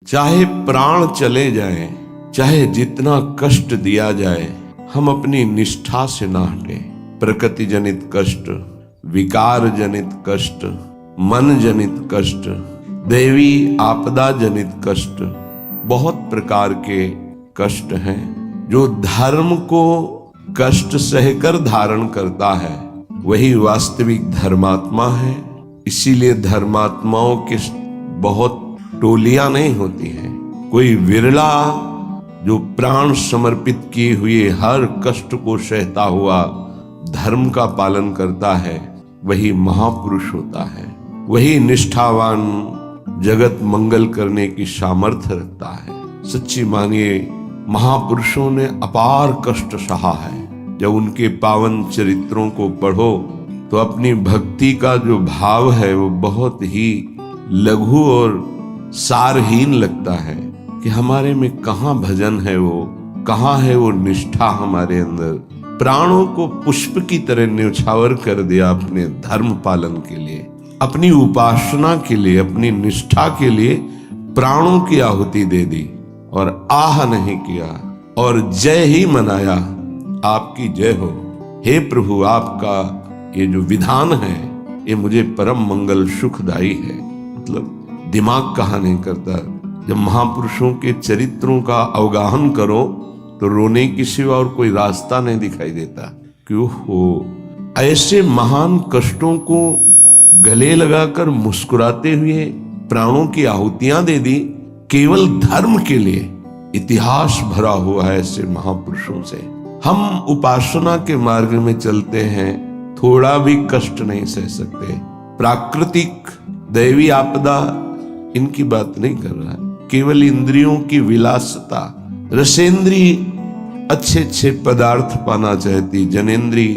चाहे प्राण चले जाए, चाहे जितना कष्ट दिया जाए, हम अपनी निष्ठा से ना हटे। प्रकृति जनित कष्ट, विकार जनित कष्ट, मन जनित कष्ट, दैवी आपदा जनित कष्ट, बहुत प्रकार के कष्ट हैं। जो धर्म को कष्ट सहकर धारण करता है वही वास्तविक धर्मात्मा है। इसीलिए धर्मात्माओं की बहुत टोलियां नहीं होती हैं। कोई विरला जो प्राण समर्पित किए हुए हर कष्ट को सहता हुआ धर्म का पालन करता है वही महापुरुष होता है। वही निष्ठावान जगत मंगल करने की सामर्थ्य रखता है। सच्ची मानिए, महापुरुषों ने अपार कष्ट सहा है। जब उनके पावन चरित्रों को पढ़ो तो अपनी भक्ति का जो भाव है वो बहुत ही लघु और सारहीन लगता है कि हमारे में कहाँ भजन है, वो कहाँ है वो निष्ठा हमारे अंदर। प्राणों को पुष्प की तरह न्यौछावर कर दिया अपने धर्म पालन के लिए, अपनी उपासना के लिए, अपनी निष्ठा के लिए प्राणों की आहुति दे दी और आह नहीं किया और जय ही मनाया। आपकी जय हो हे प्रभु, आपका ये जो विधान है ये मुझे परम मंगल सुखदायी है। मतलब दिमाग कहा नहीं करता। जब महापुरुषों के चरित्रों का अवगाहन करो तो रोने की सिवा और कोई रास्ता नहीं दिखाई देता। क्यों हो ऐसे महान कष्टों को गले लगाकर मुस्कुराते हुए प्राणों की आहुतियां दे दी केवल धर्म के लिए। इतिहास भरा हुआ है ऐसे महापुरुषों से। हम उपासना के मार्ग में चलते हैं, थोड़ा भी कष्ट नहीं सह सकते। प्राकृतिक दैवी आपदा इनकी बात नहीं कर रहा है, केवल इंद्रियों की विलासता। रसेंद्री अच्छे अच्छे पदार्थ पाना चाहती, जनेन्द्री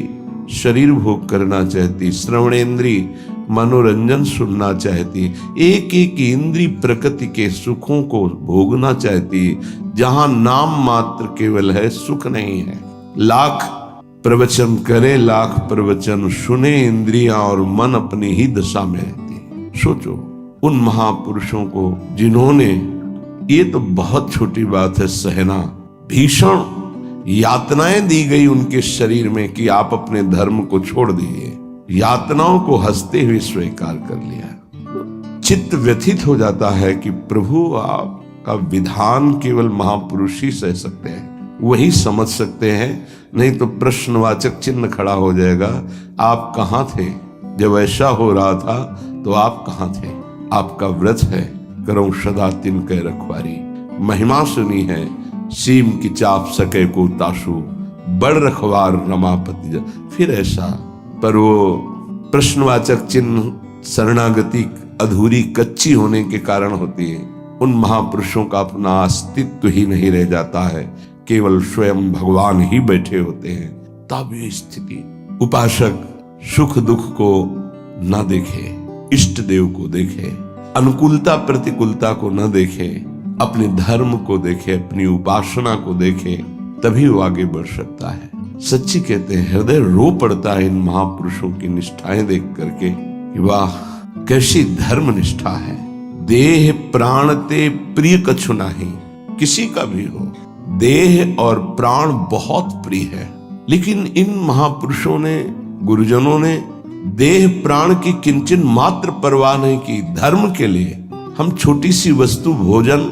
शरीर भोग करना चाहती, श्रवणेन्द्री मनोरंजन सुनना चाहती, एक एक इंद्री प्रकृति के सुखों को भोगना चाहती। जहां नाम मात्र केवल है, सुख नहीं है। लाख प्रवचन करे, लाख प्रवचन सुने, इंद्रियां और मन अपनी ही दशा में रहती। सोचो उन महापुरुषों को जिन्होंने, ये तो बहुत छोटी बात है सहना, भीषण यातनाएं दी गई उनके शरीर में कि आप अपने धर्म को छोड़ दीजिए। यातनाओं को हंसते हुए स्वीकार कर लिया। चित्त व्यथित हो जाता है कि प्रभु आपका विधान केवल महापुरुष ही सह सकते हैं, वही समझ सकते हैं, नहीं तो प्रश्नवाचक चिन्ह खड़ा हो जाएगा। आप कहाँ थे जब ऐसा हो रहा था, तो आप कहाँ थे? आपका व्रत है करो सदा तिनके रखवारी। महिमा सुनी है सीम की चाप सके को ताशु, बड़ रखवार रमापति। फिर ऐसा, पर वो प्रश्नवाचक चिन्ह शरणागति अधूरी कच्ची होने के कारण होती है। उन महापुरुषों का अपना अस्तित्व ही नहीं रह जाता है, केवल स्वयं भगवान ही बैठे होते हैं। तब ये स्थिति, उपासक सुख दुख को न देखे, इष्ट देव को देखे, अनुकूलता प्रतिकूलता को न देखे, अपने धर्म को देखे, अपनी उपासना को देखे, तभी वो आगे बढ़ सकता है। सच्ची कहते हैं हृदय रो पड़ता है इन महापुरुषों की निष्ठाएं देख करके कि वाह कैसी धर्म निष्ठा है। देह प्राण ते प्रिय कछु नाही, किसी का भी हो देह और प्राण बहुत प्रिय है, लेकिन इन महापुरुषों ने, गुरुजनों ने देह प्राण की किंचन मात्र परवाह नहीं की। धर्म के लिए हम छोटी सी वस्तु भोजन,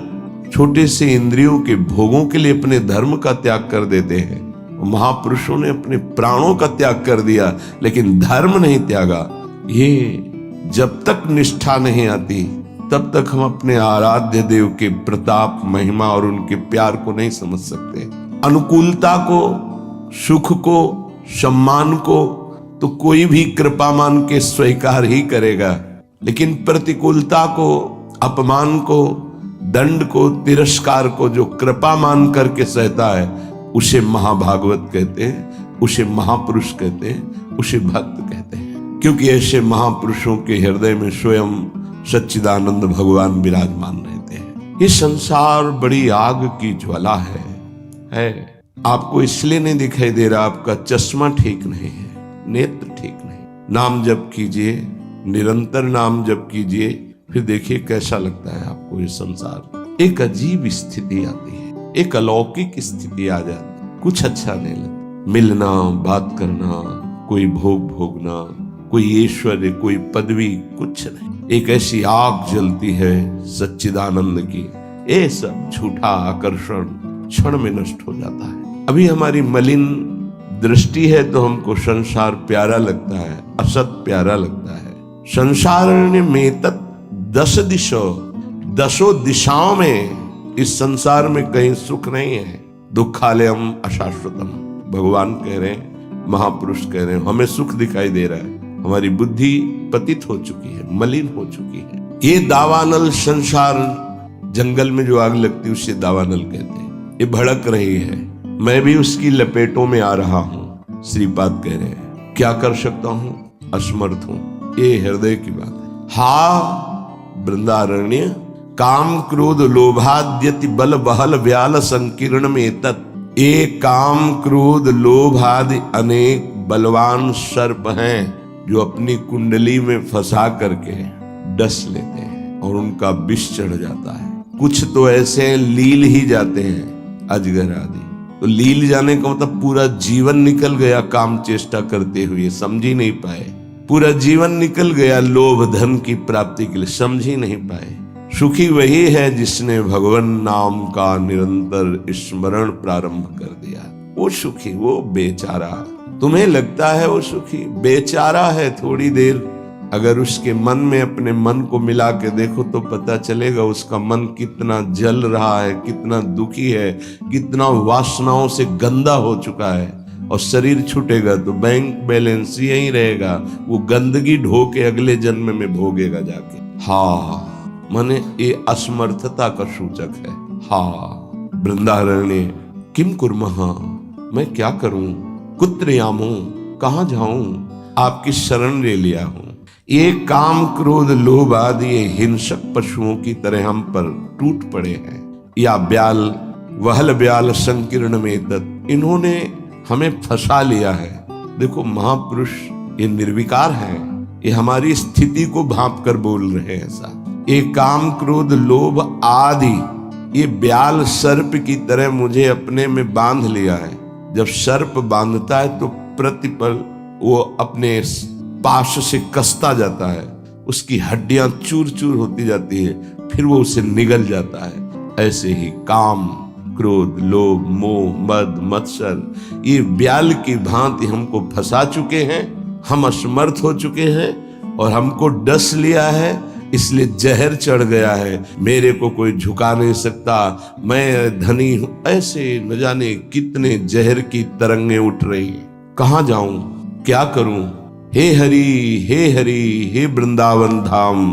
छोटे से इंद्रियों के भोगों के लिए अपने धर्म का त्याग कर देते हैं। महापुरुषों ने अपने प्राणों का त्याग कर दिया लेकिन धर्म नहीं त्यागा। ये जब तक निष्ठा नहीं आती तब तक हम अपने आराध्य देव के प्रताप, महिमा और उनके प्यार को नहीं समझ सकते। अनुकूलता को, सुख को, सम्मान को तो कोई भी कृपा मान के स्वीकार ही करेगा, लेकिन प्रतिकूलता को, अपमान को, दंड को, तिरस्कार को जो कृपा मान करके सहता है उसे महाभागवत कहते हैं, उसे महापुरुष कहते हैं, उसे भक्त कहते हैं। क्योंकि ऐसे महापुरुषों के हृदय में स्वयं सच्चिदानंद भगवान विराजमान रहते हैं। ये संसार बड़ी आग की ज्वाला है। आपको इसलिए नहीं दिखाई दे रहा, आपका चश्मा ठीक नहीं है, नेत्र ठीक नहीं। नाम जप कीजिए, निरंतर नाम जप कीजिए, फिर देखिए कैसा लगता है आपको ये संसार। एक अजीब स्थिति आती है, एक अलौकिक स्थिति आ जाती, कुछ अच्छा नहीं लगता। मिलना, बात करना, कोई भोग भोगना, कोई ऐश्वर्य, कोई पदवी, कुछ नहीं। एक ऐसी आग जलती है सच्चिदानंद की, ये सब झूठा आकर्षण क्षण में नष्ट हो जाता है। अभी हमारी मलिन दृष्टि है तो हमको संसार प्यारा लगता है, असत प्यारा लगता है। संसार में तत् 10 दशों दिशाओं में इस संसार में कहीं सुख नहीं है। दुखालयम अशाश्वतम, भगवान कह रहे हैं, महापुरुष कह रहे हैं, हमें सुख दिखाई दे रहा है। हमारी बुद्धि पतित हो चुकी है, मलिन हो चुकी है। ये दावानल संसार, जंगल में जो आग लगती है उसे दावानल कहते हैं। ये भड़क रही है, मैं भी उसकी लपेटों में आ रहा हूं। श्रीपाद कह रहे हैं, क्या कर सकता हूं, असमर्थ हूं। ये हृदय की बात है। हा वृंदारण्य, काम क्रोध लोभाद्यति बल बहल व्याल संकीर्ण में तत्। ये काम क्रोध लोभ आदि अनेक बलवान सर्प हैं जो अपनी कुंडली में फंसा करके डस लेते हैं और उनका विष चढ़ जाता है। कुछ तो ऐसे लील ही जाते हैं, अजगर आदि। तो लील जाने का मतलब पूरा जीवन निकल गया काम चेष्टा करते हुए, समझ ही नहीं पाए। पूरा जीवन निकल गया लोभ धन की प्राप्ति के लिए, समझ ही नहीं पाए। सुखी वही है जिसने भगवान नाम का निरंतर स्मरण प्रारंभ कर दिया, वो सुखी, वो बेचारा। तुम्हें लगता है वो सुखी, बेचारा है। थोड़ी देर अगर उसके मन में अपने मन को मिला के देखो तो पता चलेगा उसका मन कितना जल रहा है, कितना दुखी है, कितना वासनाओं से गंदा हो चुका है। और शरीर छूटेगा तो बैंक बैलेंस यही रहेगा, वो गंदगी ढो के अगले जन्म में भोगेगा जाके। हाँ, माने ये असमर्थता का सूचक है। हाँ वृंदारण्य किम कुर्मः, मैं क्या करूं, कुत्र यामो, कहां जाऊं, आपकी शरण ले लिया हूं। ये काम क्रोध लोभ आदि ये हिंसक पशुओं की तरह हम पर टूट पड़े हैं। या ब्याल वहल ब्याल संकीर्ण में तत्, इन्होंने हमें फंसा लिया है। देखो महापुरुष ये निर्विकार हैं, ये हमारी स्थिति को भांप कर बोल रहे हैं ऐसा। ये काम क्रोध लोभ आदि ये ब्याल सर्प की तरह मुझे अपने में बांध लिया है। जब सर्प बांधता है तो प्रतिपल वो अपने पाश से कसता जाता है, उसकी हड्डियां चूर चूर होती जाती है, फिर वो उसे निगल जाता है। ऐसे ही काम क्रोध लोभ मोह मद मत्सर ये ब्याल की भांति हमको फंसा चुके हैं। हम असमर्थ हो चुके हैं और हमको डस लिया है, इसलिए जहर चढ़ गया है। मेरे को कोई झुका नहीं सकता, मैं धनी हूं, ऐसे न जाने कितने जहर की तरंगें उठ रही हैं। कहां जाऊं, क्या करूं। हे हरि हे वृंदावन धाम,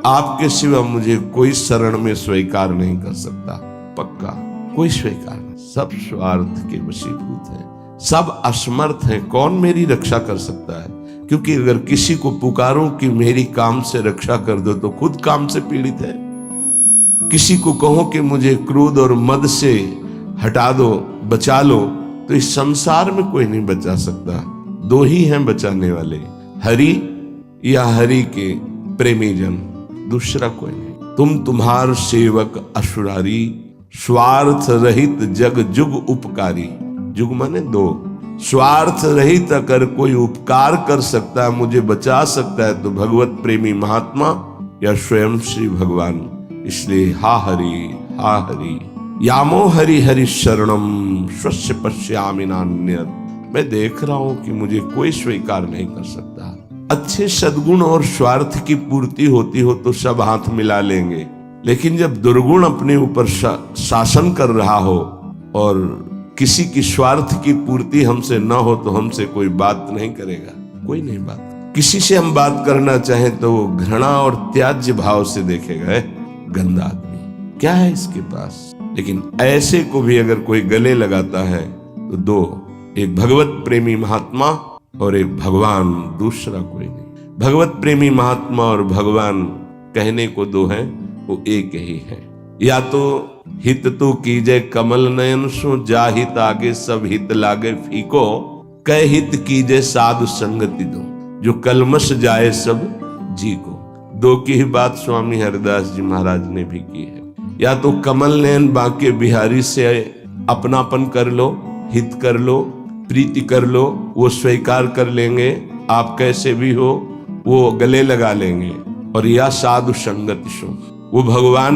आपके सिवा मुझे कोई शरण में स्वीकार नहीं कर सकता। पक्का कोई स्वीकार नहीं, सब स्वार्थ के वशीभूत हैं, सब असमर्थ हैं। कौन मेरी रक्षा कर सकता है? क्योंकि अगर किसी को पुकारो कि मेरी काम से रक्षा कर दो तो खुद काम से पीड़ित है। किसी को कहो कि मुझे क्रोध और मद से हटा दो, बचा लो, तो इस संसार में कोई नहीं बचा सकता। दो ही हैं बचाने वाले, हरि या हरि के प्रेमी जन, दूसरा कोई नहीं। तुम तुम्हार सेवक असुरारी, स्वार्थ रहित जग जुग उपकारी। जुग माने दो, स्वार्थ रहित अगर कोई उपकार कर सकता है, मुझे बचा सकता है, तो भगवत प्रेमी महात्मा या स्वयं श्री भगवान। इसलिए हा हरि यामो हरि हरि शरणम स्वस्य पश्यामि नान्यत्। मैं देख रहा हूं कि मुझे कोई स्वीकार नहीं कर सकता। अच्छे सद्गुण और स्वार्थ की पूर्ति होती हो तो सब हाथ मिला लेंगे, लेकिन जब दुर्गुण अपने ऊपर शासन कर रहा हो और किसी की स्वार्थ की पूर्ति हमसे न हो तो हमसे कोई बात नहीं करेगा, कोई नहीं बात। किसी से हम बात करना चाहें तो वो घृणा और त्याज्य भाव से देखेगा, गंदा आदमी, क्या है इसके पास। लेकिन ऐसे को भी अगर कोई गले लगाता है तो दो, एक भगवत प्रेमी महात्मा और एक भगवान, दूसरा कोई नहीं। भगवत प्रेमी महात्मा और भगवान कहने को दो हैं, वो एक ही है। या तो हित तो कीजे कमल नयन सो, जा हित आगे सब हित लागे फीको, कह हित कीजे साधु संगति दो, जो कलमश जाए सब जी को। दो की ही बात स्वामी हरिदास जी महाराज ने भी की है। या तो कमल नयन बांके बिहारी से अपनापन कर लो, हित कर लो, प्रीति कर लो, वो स्वीकार कर लेंगे, आप कैसे भी हो वो गले लगा लेंगे। और या साधु संगति सो, वो भगवान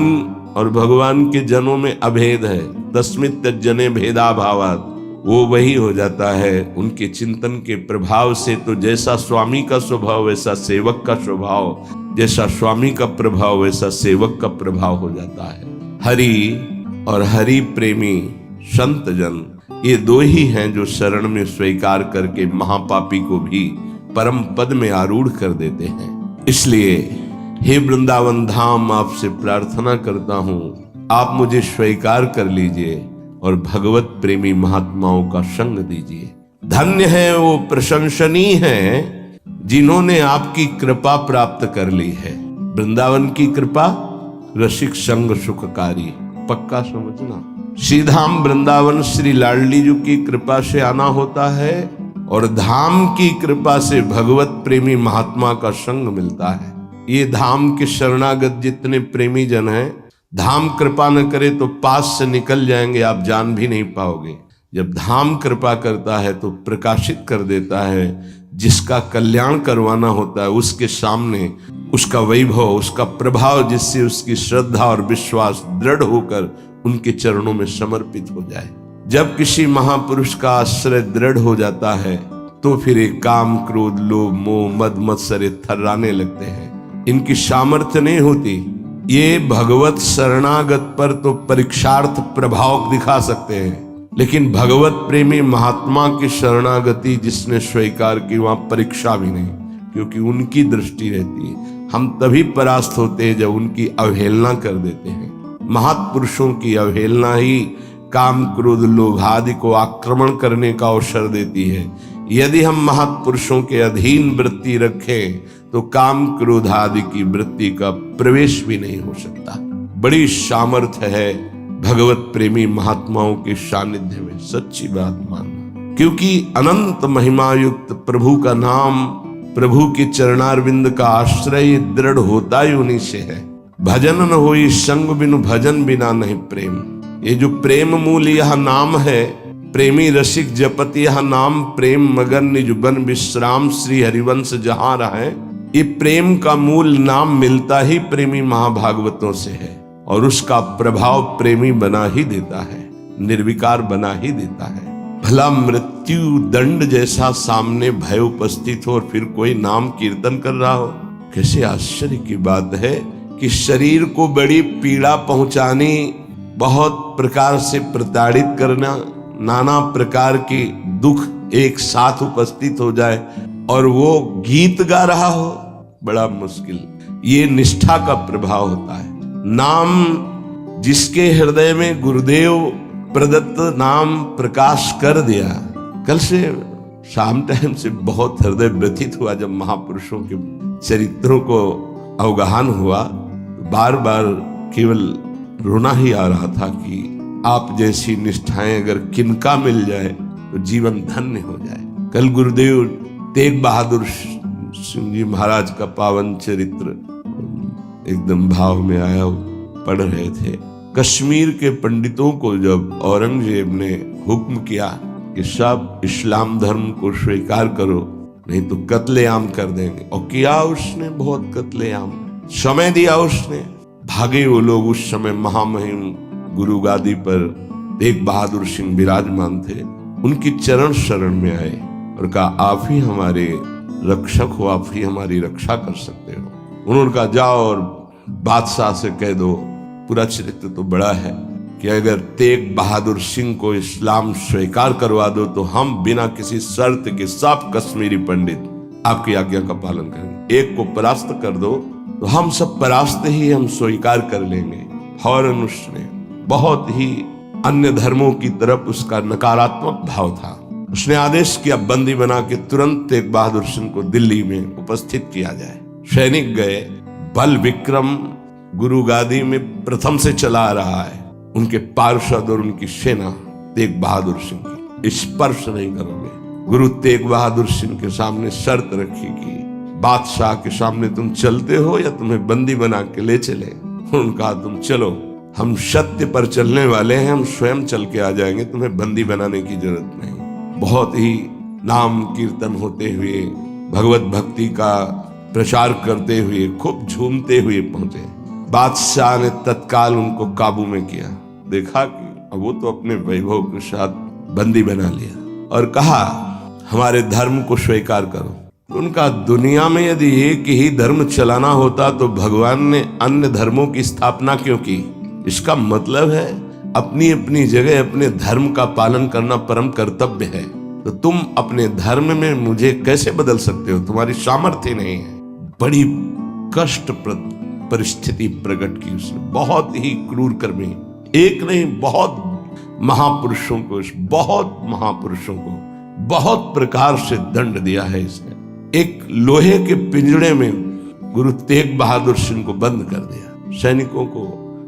और भगवान के जनों में अभेद है, तस्मित् तज्जने भेदा भावात्, वो वही हो जाता है उनके चिंतन के प्रभाव से। तो जैसा स्वामी का स्वभाव वैसा सेवक का स्वभाव, जैसा स्वामी का प्रभाव वैसा सेवक का प्रभाव हो जाता है। हरि और हरि प्रेमी संत जन, ये दो ही हैं जो शरण में स्वीकार करके महापापी को भी परम पद में आरूढ़ कर देते हैं। इसलिए हे वृंदावन धाम, आपसे प्रार्थना करता हूं, आप मुझे स्वीकार कर लीजिए और भगवत प्रेमी महात्माओं का संग दीजिए। धन्य है वो प्रशंसनीय है जिन्होंने आपकी कृपा प्राप्त कर ली है। वृंदावन की कृपा रसिक संग सुखकारी, पक्का समझना। श्रीधाम वृंदावन श्री लाडली जी की कृपा से आना होता है और धाम की कृपा से भगवत प्रेमी महात्मा का संग मिलता है। ये धाम के शरणागत जितने प्रेमी जन हैं, धाम कृपा न करे तो पास से निकल जाएंगे, आप जान भी नहीं पाओगे। जब धाम कृपा करता है तो प्रकाशित कर देता है। जिसका कल्याण करवाना होता है उसके सामने उसका वैभव, उसका प्रभाव, जिससे उसकी श्रद्धा और विश्वास दृढ़ होकर उनके चरणों में समर्पित हो जाए। जब किसी महापुरुष का आश्रय दृढ़ हो जाता है तो फिर एक काम क्रोध लोभ मोह मद मत्सर थर्राने लगते हैं। इनकी सामर्थ्य नहीं होती। ये भगवत शरणागत पर तो परीक्षार्थ प्रभाव दिखा सकते हैं, लेकिन भगवत प्रेमी महात्मा की शरणागति जिसने स्वीकार की वहां परीक्षा भी नहीं, क्योंकि उनकी दृष्टि रहती है। हम तभी परास्त होते हैं जब उनकी अवहेलना कर देते हैं। महापुरुषों की अवहेलना ही काम क्रोध लोभ आदि को आक्रमण करने का अवसर देती है। यदि हम महापुरुषों के अधीन वृत्ति रखें तो काम क्रोध आदि की वृत्ति का प्रवेश भी नहीं हो सकता। बड़ी सामर्थ्य है भगवत प्रेमी महात्माओं के सानिध्य में, सच्ची बात मानना। क्योंकि अनंत महिमा युक्त प्रभु का नाम, प्रभु के चरणारविंद का आश्रय दृढ़ होता ही उन्हीं से है। भजन न होई संग बिनु भजन बिना नहीं प्रेम। ये जो प्रेम मूल यह नाम है, प्रेमी रसिक जपत यह नाम, प्रेम मगन निज बन विश्राम, श्री हरिवंश जहां रहे। ये प्रेम का मूल नाम मिलता ही प्रेमी महाभागवतों से है और उसका प्रभाव प्रेमी बना ही देता है, निर्विकार बना ही देता है। भला मृत्यु दंड जैसा सामने भय उपस्थित हो और फिर कोई नाम कीर्तन कर रहा हो, कैसे आश्चर्य की बात है कि शरीर को बड़ी पीड़ा पहुंचानी, बहुत प्रकार से प्रताड़ित करना, नाना प्रकार की दुख एक साथ उपस्थित हो जाए और वो गीत गा रहा हो, बड़ा मुश्किल। ये निष्ठा का प्रभाव होता है। नाम जिसके हृदय में गुरुदेव प्रदत्त नाम प्रकाश कर दिया। कल से शाम टाइम से बहुत हृदय व्यथित हुआ जब महापुरुषों के चरित्रों को अवगाहन हुआ। बार बार केवल रोना ही आ रहा था कि आप जैसी निष्ठाएं अगर किनका मिल जाए तो जीवन धन्य हो जाए। कल गुरुदेव तेग बहादुर सिंह जी महाराज का पावन चरित्र एकदम भाव में आया, पढ़ रहे थे। कश्मीर के पंडितों को जब औरंगजेब ने हुक्म किया कि सब इस्लाम धर्म को स्वीकार करो नहीं तो कत्लेआम कर देंगे, और किया उसने, बहुत कत्लेआम समय दिया उसने। भागे वो लोग। उस समय महामहिम गुरु गादी पर तेग बहादुर सिंह विराजमान थे। उनकी चरण शरण में आए और कहा आप ही हमारे रक्षक हो, आप ही हमारी रक्षा कर सकते हो। उन्होंने कहा जाओ और बादशाह से कह दो, पूरा चरित्र तो बड़ा है, कि अगर तेग बहादुर सिंह को इस्लाम स्वीकार करवा दो तो हम बिना किसी शर्त के सब कश्मीरी पंडित आपकी आज्ञा का पालन करेंगे। एक को परास्त कर दो तो हम सब परास्त ही हम स्वीकार कर लेंगे। फौरन उसने, बहुत ही अन्य धर्मों की तरफ उसका नकारात्मक भाव था, उसने आदेश किया बंदी बना के तुरंत तेग बहादुर सिंह को दिल्ली में उपस्थित किया जाए। सैनिक गए। बल विक्रम गुरु गादी में प्रथम से चला रहा है। उनके पार्षद और उनकी सेना तेग बहादुर सिंह की स्पर्श नहीं करोगे। गुरु तेग बहादुर सिंह के सामने शर्त रखी कि बादशाह के सामने तुम चलते हो या तुम्हें बंदी बना के ले चले। उन्होंने कहा तुम चलो। हम सत्य पर चलने वाले हैं, हम स्वयं चल के आ जाएंगे, तुम्हें बंदी बनाने की जरूरत नहीं। बहुत ही नाम कीर्तन होते हुए, भगवत भक्ति का प्रचार करते हुए, खूब झूमते हुए पहुंचे। बादशाह ने तत्काल उनको काबू में किया, देखा कि अब वो तो अपने वैभव के साथ बंदी बना लिया और कहा हमारे धर्म को स्वीकार करो। उनका दुनिया में यदि एक ही धर्म चलाना होता तो भगवान ने अन्य धर्मों की स्थापना क्यों की? इसका मतलब है अपनी अपनी जगह अपने धर्म का पालन करना परम कर्तव्य है। तो तुम अपने धर्म में मुझे कैसे बदल सकते हो? तुम्हारी सामर्थ्य नहीं है। बड़ी कष्टप्रद परिस्थिति प्रकट की उसने, बहुत ही क्रूर कर्मी, एक नहीं बहुत महापुरुषों को बहुत प्रकार से दंड दिया है इसने। एक लोहे के पिंजड़े में गुरु तेग बहादुर सिंह को बंद कर दिया। सैनिकों को,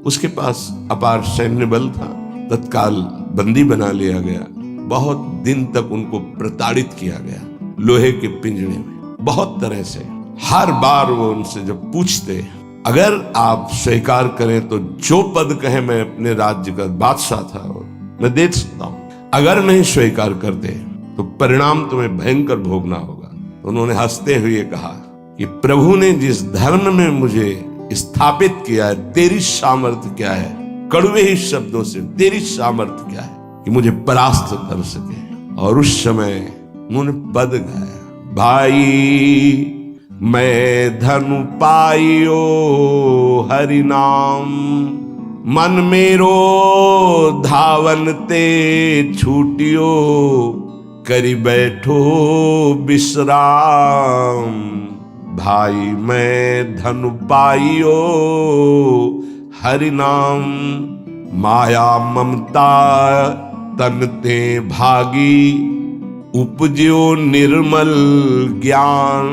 उसके पास अपार सैन्य बल था, तत्काल बंदी बना लिया गया। बहुत दिन तक उनको प्रताड़ित किया गया लोहे के पिंजड़े में, बहुत तरह से। हर बार वो उनसे जब पूछते, अगर आप स्वीकार करें तो जो पद कहे मैं अपने राज्य का बादशाह था और मैं दे सकता हूं, अगर नहीं स्वीकार करते तो परिणाम तुम्हें भयंकर भोगना होगा। उन्होंने हंसते हुए कहा कि प्रभु ने जिस धर्म में मुझे स्थापित किया है, तेरी सामर्थ्य क्या है? कड़वे ही शब्दों से, तेरी सामर्थ्य क्या है कि मुझे परास्त कर सके? और उस समय उन्होंने पद गाया, भाई मैं धनु पाइयो हरि नाम, मन मेरो धावन ते छूटियो, करी बैठो विश्राम। भाई मैं धनु पाइयो हरि नाम, माया ममता तन ते भागी, उपज्यो निर्मल ज्ञान।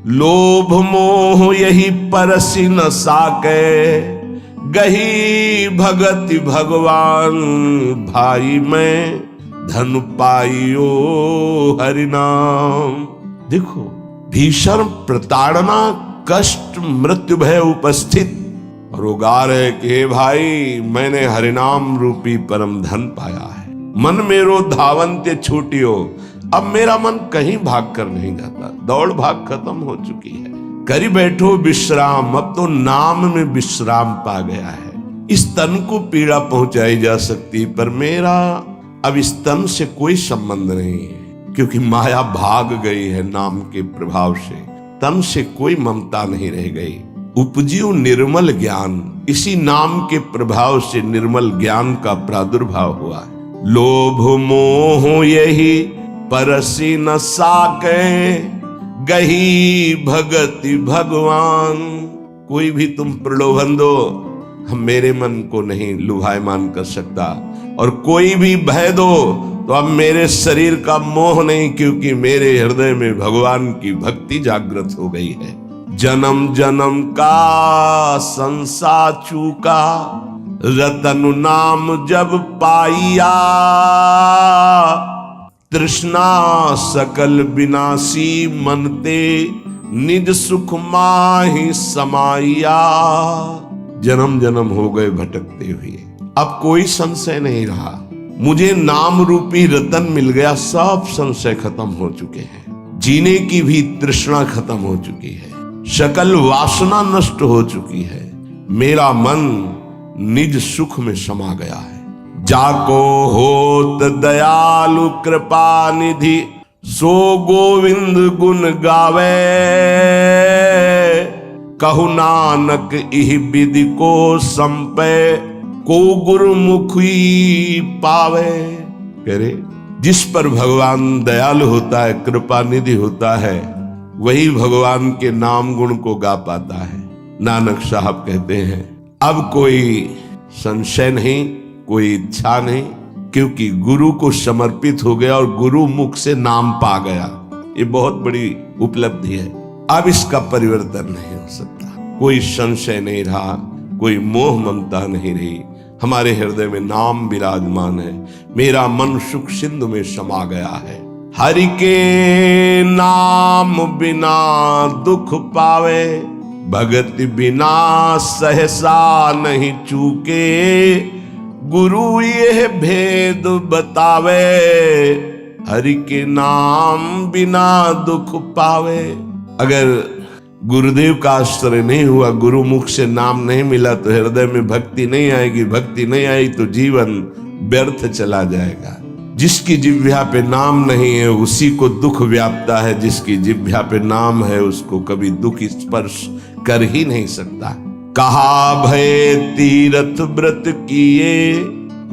लोभ मोह यही परसि न साके, गही भगति भगवान। भाई मैं धन पाइयो हरि नाम। देखो, भीषण प्रताड़ना, कष्ट, मृत्यु भय उपस्थित, और वो गा रहे कि भाई मैंने हरिनाम रूपी परम धन पाया है। मन मेरो धावन्ते छूटियो, अब मेरा मन कहीं भाग कर नहीं जाता, दौड़ भाग खत्म हो चुकी है। करी बैठो विश्राम, अब तो नाम में विश्राम पा गया है। इस तन को पीड़ा पहुंचाई जा सकती, पर मेरा अब इस तन से कोई संबंध नहीं है, क्योंकि माया भाग गई है नाम के प्रभाव से। तन से कोई ममता नहीं रह गई। उपजियो निर्मल ज्ञान, इसी नाम के प्रभाव से निर्मल ज्ञान का प्रादुर्भाव हुआ है। लोभ मोह यही परसि न साके, गही भगति भगवान। कोई भी तुम प्रलोभन दो, हम मेरे मन को नहीं लुभायमान कर सकता, और कोई भी भय दो तो अब मेरे शरीर का मोह नहीं, क्योंकि मेरे हृदय में भगवान की भक्ति जागृत हो गई है। जन्म जन्म का संसार चूका, रतन नाम जब पाइया। तृष्णा सकल विनाशी, मनते निज सुख माहि समाइया। जन्म जन्म हो गए भटकते हुए, अब कोई संशय नहीं रहा। मुझे नाम रूपी रतन मिल गया, सब संशय खत्म हो चुके हैं। जीने की भी तृष्णा खत्म हो चुकी है, सकल वासना नष्ट हो चुकी है। मेरा मन निज सुख में समा गया है। जाको होत दयालु कृपा निधि, सो गोविंद गुण गावे। कहु नानक इह विधि को संपे, को गुरुमुखी पावे। कह रहे, जिस पर भगवान दयालु होता है, कृपा निधि होता है, वही भगवान के नाम गुण को गा पाता है। नानक साहब कहते हैं, अब कोई संशय नहीं, कोई इच्छा नहीं, क्योंकि गुरु को समर्पित हो गया और गुरु मुख से नाम पा गया। ये बहुत बड़ी उपलब्धि है। अब इसका परिवर्तन नहीं हो सकता। कोई संशय नहीं रहा, कोई मोह ममता नहीं रही। हमारे हृदय में नाम विराजमान है। मेरा मन सुख सिंधु में समा गया है। हरि के नाम बिना दुख पावे, भगति बिना सहसा नहीं चूके, गुरु यह भेद बतावे, हरि के नाम बिना दुख पावे। अगर गुरुदेव का आश्रय नहीं हुआ, गुरु मुख से नाम नहीं मिला तो हृदय में भक्ति नहीं आएगी, भक्ति नहीं आई तो जीवन व्यर्थ चला जाएगा। जिसकी जिह्वा पे नाम नहीं है उसी को दुख व्यापता है, जिसकी जिह्वा पे नाम है उसको कभी दुख स्पर्श कर ही नहीं सकता। कहा भय तीरथ व्रत किए,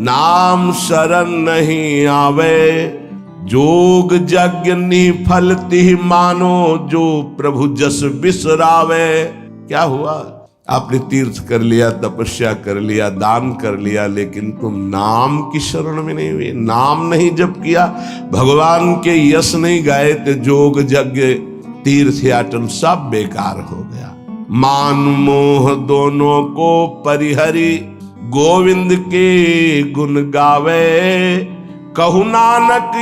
नाम शरण नहीं आवे, जोग यज्ञ निफल तिहि मानो, जो प्रभु जस बिसरावे। क्या हुआ? आपने तीर्थ कर लिया, तपस्या कर लिया, दान कर लिया, लेकिन तुम नाम की शरण में नहीं हुए, नाम नहीं जप किया, भगवान के यश नहीं गाए, तो जोग यज्ञ तीर्थ याटन सब बेकार हो गया। मान मोह दोनों को परिहरी, गोविंद के गुण गावे, कहु नानक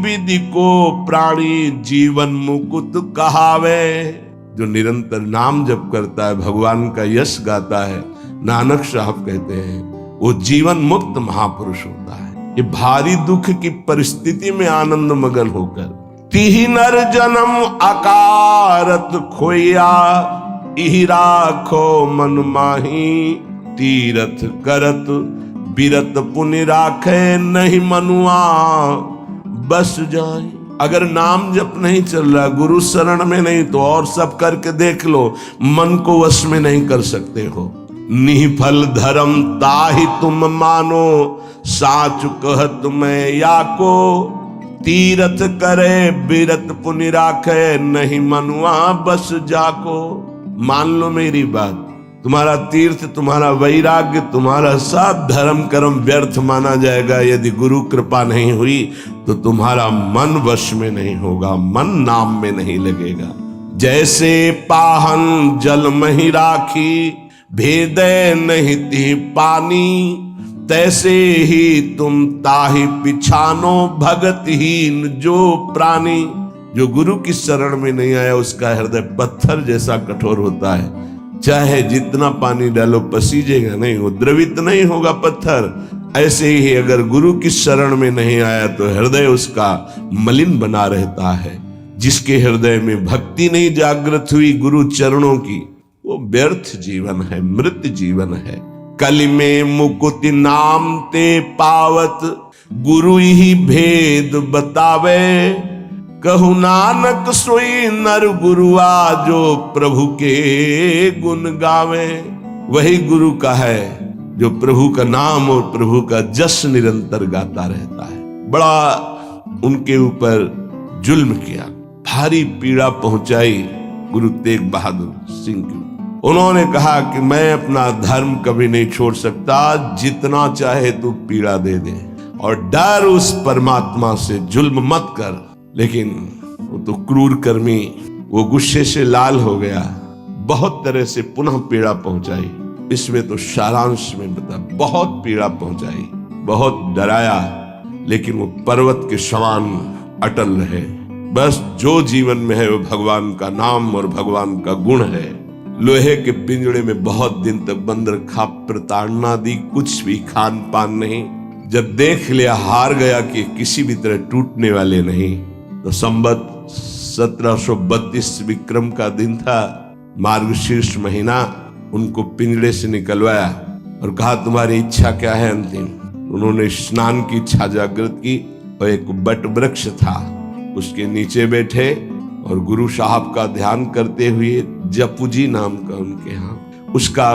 विधि को प्राणी, जीवन मुकुट कहावे। जो निरंतर नाम जप करता है, भगवान का यश गाता है, नानक साहब कहते हैं वो जीवन मुक्त महापुरुष होता है। ये भारी दुख की परिस्थिति में आनंद मगन होकर, तिहि नर जन्म अकारत खोया, इहि राखो मन माही, तीरथ करत बिरत पुनि राखे, नहीं मनुआ बस जाए। अगर नाम जप नहीं चल रहा, गुरु शरण में नहीं, तो और सब करके देख लो, मन को वश में नहीं कर सकते हो। निफल धर्म ताहि तुम मानो, साच कहत मैं या को, तीरथ करे बिरत पुनि राखे, नहीं मनुआ बस जाको। मान लो मेरी बात, तुम्हारा तीर्थ, तुम्हारा वैराग्य, तुम्हारा सब धर्म कर्म व्यर्थ माना जाएगा यदि गुरु कृपा नहीं हुई तो तुम्हारा मन वश में नहीं होगा, मन नाम में नहीं लगेगा। जैसे पाहन जल मही राखी, भेदे नहीं ती पानी, तैसे ही तुम ताहि पिछानो, भगतहीन जो प्राणी। जो गुरु की शरण में नहीं आया उसका हृदय पत्थर जैसा कठोर होता है, चाहे जितना पानी डालो पसीजेगा नहीं, वो द्रवित नहीं होगा पत्थर। ऐसे ही अगर गुरु की शरण में नहीं आया तो हृदय उसका मलिन बना रहता है। जिसके हृदय में भक्ति नहीं जागृत हुई गुरु चरणों की, वो व्यर्थ जीवन है, मृत जीवन है। कलि में मुकुति नाम ते पावत, गुरु ही भेद बतावे, कहु नानक सोई नर गुरुआ, जो प्रभु के गुण गावे। वही गुरु का है जो प्रभु का नाम और प्रभु का जस निरंतर गाता रहता है। बड़ा उनके ऊपर जुल्म किया, भारी पीड़ा पहुंचाई गुरु तेग बहादुर सिंह की। उन्होंने कहा कि मैं अपना धर्म कभी नहीं छोड़ सकता, जितना चाहे तू पीड़ा दे दे, और डर उस परमात्मा से, जुल्म मत कर। लेकिन वो तो क्रूर कर्मी, वो गुस्से से लाल हो गया, बहुत तरह से पुनः पीड़ा पहुंचाई। इसमें तो सारांश में बता, बहुत पीड़ा पहुंचाई, बहुत डराया, लेकिन वो पर्वत के समान अटल रहे। बस जो जीवन में है वो भगवान का नाम और भगवान का गुण है। लोहे के पिंजड़े में बहुत दिन तक बंद रखा, प्रताड़ना दी, कुछ भी खान पान नहीं। जब देख लिया हार गया कि किसी भी तरह टूटने वाले नहीं, तो संवत 1732 विक्रम का दिन था, मार्गशीर्ष महीना। उनको पिंजड़े से निकलवाया और कहा तुम्हारी इच्छा क्या है अंतिम। उन्होंने स्नान की इच्छा जागृत की और एक बट वृक्ष था उसके नीचे बैठे और गुरु साहब का ध्यान करते हुए, जपूजी नाम का उनके यहाँ, उसका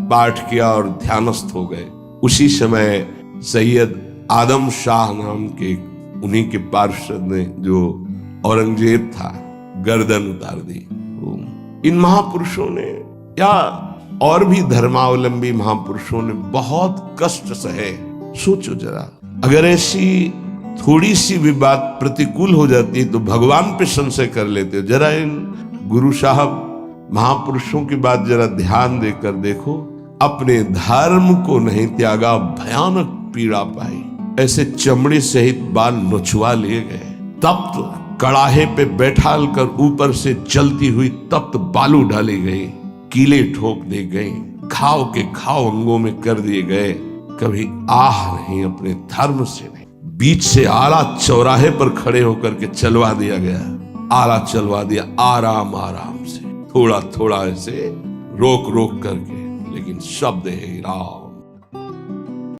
पाठ किया और ध्यानस्थ हो गए। उसी समय सैयद आदम शाह नाम के उन्हीं के पार्षद ने, जो औरंगजेब था, गर्दन उतार दी। इन महापुरुषों ने या और भी धर्मावलंबी महापुरुषों ने बहुत कष्ट सहे। सोचो जरा, अगर ऐसी थोड़ी सी भी बात प्रतिकूल हो जाती तो भगवान पे संशय कर लेते। जरा इन गुरु साहब महापुरुषों की बात जरा ध्यान देकर देखो, अपने धर्म को नहीं त्यागा, भयानक पीड़ा पाई। ऐसे चमड़ी सहित बाल नोचवा लिए गए, तप्त कड़ाहे पे बैठाल कर ऊपर से चलती हुई तप्त बालू डाली गई। कीले ठोक दे गए, घाव के घाव अंगों में कर दिए गए। कभी आह नहीं अपने धर्म से नहीं। बीच से आला चौराहे पर खड़े होकर के चलवा दिया गया, आला चलवा दिया आराम आराम से, थोड़ा थोड़ा ऐसे रोक रोक करके, लेकिन शब्द है राम।